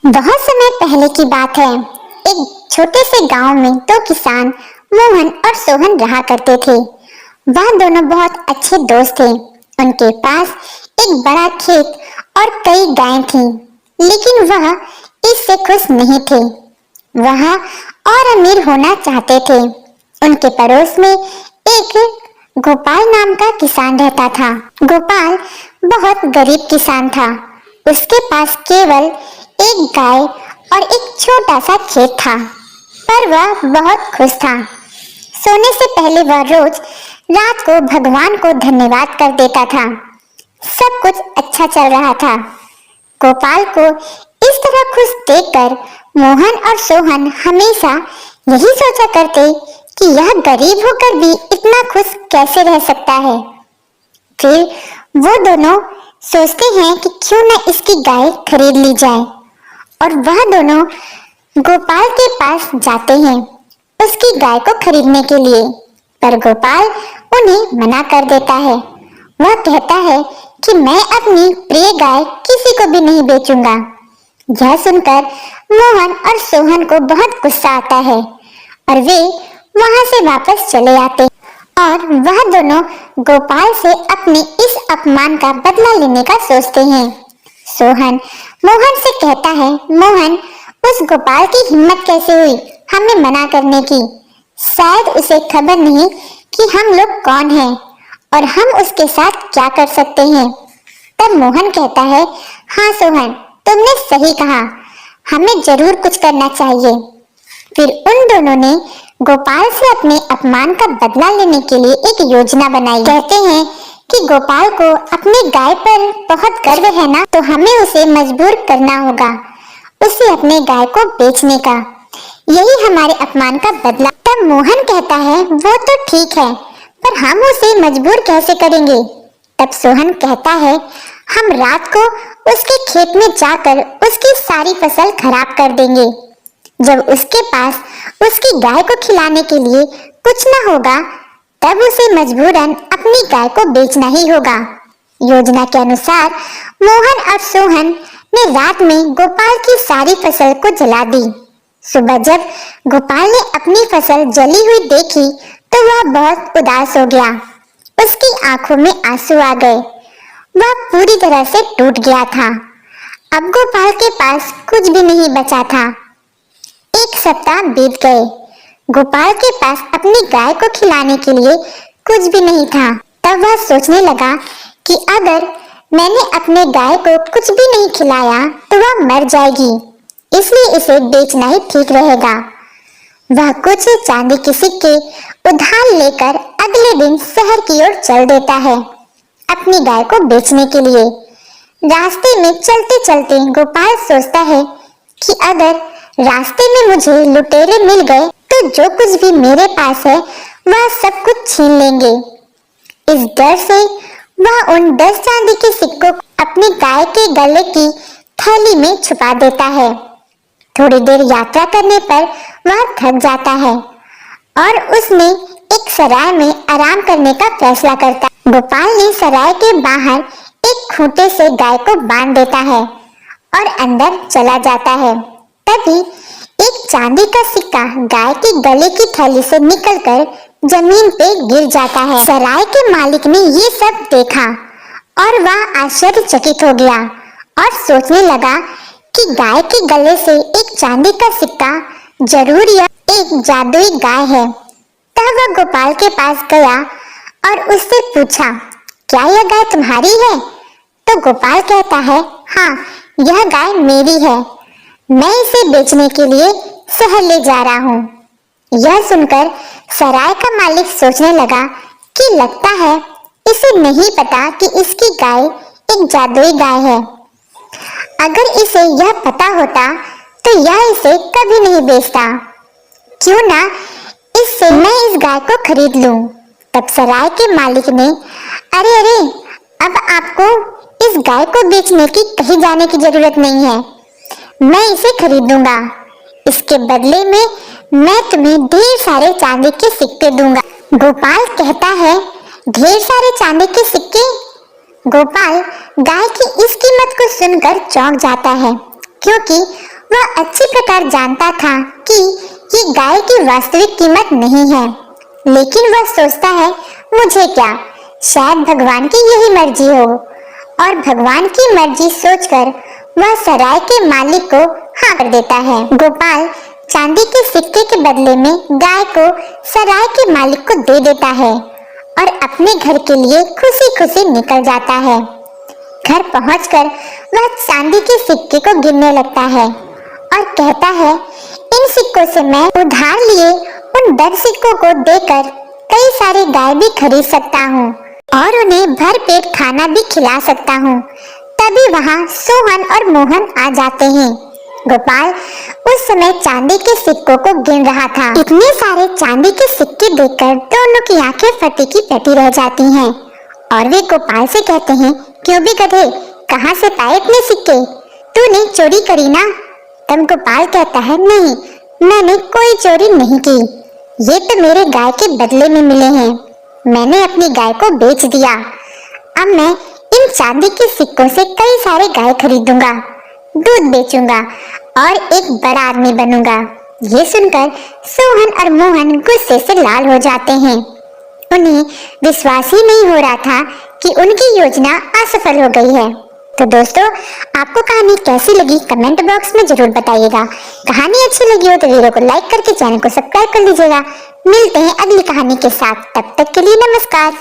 बहुत समय पहले की बात है। एक छोटे से गांव में दो किसान मोहन और सोहन रहा करते थे। वह दोनों बहुत अच्छे दोस्त थे। उनके पास एक बड़ा खेत और कई गायें थीं, लेकिन वह इससे खुश नहीं थे। वह और अमीर होना चाहते थे। उनके पड़ोस में एक गोपाल नाम का किसान रहता था। गोपाल बहुत गरीब किसान था। उसके पास केवल एक गाय और एक छोटा सा खेत था, पर वह बहुत खुश था। सोने से पहले वह रोज रात को भगवान को धन्यवाद कर देता था। सब कुछ अच्छा चल रहा था। गोपाल को इस तरह खुश देखकर मोहन और सोहन हमेशा यही सोचा करते कि यह गरीब होकर भी इतना खुश कैसे रह सकता है। फिर वो दोनों सोचते हैं कि क्यों न इसकी गाय खरीद ली जाए, और वह दोनों गोपाल के पास जाते हैं उसकी गाय को खरीदने के लिए। पर गोपाल उन्हें मना कर देता है। वह कहता है कि मैं अपनी प्रिय गाय किसी को भी नहीं बेचूंगा। यह सुनकर मोहन और सोहन को बहुत गुस्सा आता है और वे वहां से वापस चले आते हैं, और वह दोनों गोपाल से अपने इस अपमान का बदला लेने का सोचते हैं। सोहन मोहन से कहता है, मोहन, उस गोपाल की हिम्मत कैसे हुई हमें मना करने की? शायद उसे खबर नहीं कि हम लोग कौन हैं और हम उसके साथ क्या कर सकते हैं। तब मोहन कहता है, हाँ सोहन, तुमने सही कहा, हमें जरूर कुछ करना चाहिए। फिर उन दोनों ने गोपाल से अपने अपमान का बदला लेने के लिए एक योजना बनाई। कहते हैं कि गोपाल को अपनी गाय पर बहुत गर्व है ना, तो हमें उसे मजबूर करना होगा उसे अपने गाय को बेचने का। यही हमारे अपमान का बदला। तब मोहन कहता है, वो तो ठीक है, पर हम उसे मजबूर कैसे करेंगे? तब सोहन कहता है, हम रात को उसके खेत में जाकर उसकी सारी फसल खराब कर देंगे। जब उसके पास उसकी गाय को खिलाने के लिए कुछ न होगा, तब उसे मजबूरन अपनी गाय को बेचना ही होगा। योजना के अनुसार मोहन और सोहन ने रात में गोपाल की सारी फसल को जला दी। सुबह जब गोपाल ने अपनी फसल जली हुई देखी तो वह बहुत उदास हो गया। उसकी आंखों में आंसू आ गए। वह पूरी तरह से टूट गया था। अब गोपाल के पास कुछ भी नहीं बचा था। एक सप्ताह बीत गए। गोपाल के पास अपनी गाय को खिलाने के लिए कुछ भी नहीं था। तब वह सोचने लगा कि अगर मैंने अपने गाय को कुछ भी नहीं खिलाया तो वह मर जाएगी, इसलिए इसे बेचना ही ठीक रहेगा। वह कुछ चांदी के सिक्के उधार लेकर अगले दिन शहर की ओर चल देता है अपनी गाय को बेचने के लिए। रास्ते में चलते चलते गोपाल सोचता है कि अगर रास्ते में मुझे लुटेरे मिल गए तो जो कुछ भी मेरे पास है वह सब कुछ छीन लेंगे। इस डर से वह उन 10 चांदी के सिक्कों को अपनी गाय के गले की थैली में छुपा देता है। थोड़ी देर यात्रा करने पर वह थक जाता है और उसने एक सराय में आराम करने का फैसला करता है। गोपाल ने सराय के बाहर एक खूंटे से गाय को बांध देता है और अंदर चला जाता है। तभी एक चांदी का सिक्का गाय के गले की थैली से निकलकर जमीन पे गिर जाता है। सराय के मालिक ने ये सब देखा और वह आश्चर्यचकित हो गया और सोचने लगा कि गाय के गले से एक चांदी का सिक्का, जरूर यह एक जादुई गाय है। तब वह गोपाल के पास गया और उससे पूछा, क्या यह गाय तुम्हारी है? तो गोपाल कहता है, हाँ, यह गाय मेरी है, मैं इसे बेचने के लिए शहर ले जा रहा हूँ। यह सुनकर सराय का मालिक सोचने लगा कि लगता है इसे नहीं पता कि इसकी गाय एक जादुई गाय है। अगर इसे यह पता होता तो यह इसे कभी नहीं बेचता। क्यों ना इससे मैं इस गाय को खरीद लूं। तब सराय के मालिक ने, अरे, अब आपको इस गाय को बेचने की कहीं जाने की जरूरत नहीं है, मैं इसे खरीदूंगा। इसके बदले में मैं तुम्हें ढेर सारे चांदी के सिक्के दूंगा। गोपाल कहता है, ढेर सारे चांदी के सिक्के? गोपाल गाय की इस कीमत को सुनकर चौंक जाता है, क्योंकि वह अच्छी प्रकार जानता था कि ये गाय की वास्तविक कीमत नहीं है, लेकिन वह सोचता है मुझे क्या, शायद भगवान की यही मर्जी हो। और भगवान की मर्जी सोचकर वह सराय के मालिक को हाँ कर देता है। गोपाल चांदी के सिक्के के बदले में गाय को सराय के मालिक को दे देता है और अपने घर के लिए खुशी खुशी निकल जाता है। घर पहुंचकर वह चांदी के सिक्के को गिनने लगता है और कहता है इन सिक्कों से मैं उधार लिए उन 10 सिक्कों को देकर कई सारे गाय भी खरीद सकता हूँ और उन्हें भर पेट खाना भी खिला सकता हूँ। तभी वहाँ सोहन और मोहन आ जाते हैं। गोपाल उस समय चांदी के सिक्कों को गिन रहा था। इतने सारे चांदी के सिक्के देखकर दोनों की आंखें फटी की फटी रह जाती हैं और वे गोपाल से कहते हैं क्यों भी गधे, कहाँ से पाए इतने सिक्के, तूने चोरी करी ना? तब गोपाल कहता है नहीं, मैंने कोई चोरी नहीं की, ये तो मेरे गाय के बदले में मिले हैं। मैंने अपनी गाय को बेच दिया। अब मैं इन चांदी के सिक्कों से कई सारे गाय खरीदूंगा, दूध बेचूंगा और एक बड़ा आदमी बनूंगा। ये सुनकर सोहन और मोहन गुस्से से लाल हो जाते हैं। उन्हें विश्वास ही नहीं हो रहा था कि उनकी योजना असफल हो गई है। तो दोस्तों, आपको कहानी कैसी लगी कमेंट बॉक्स में जरूर बताइएगा। कहानी अच्छी लगी हो तो वीडियो को लाइक करके चैनल को सब्सक्राइब कर लीजिएगा। मिलते हैं अगली कहानी के साथ, तब तक के लिए नमस्कार।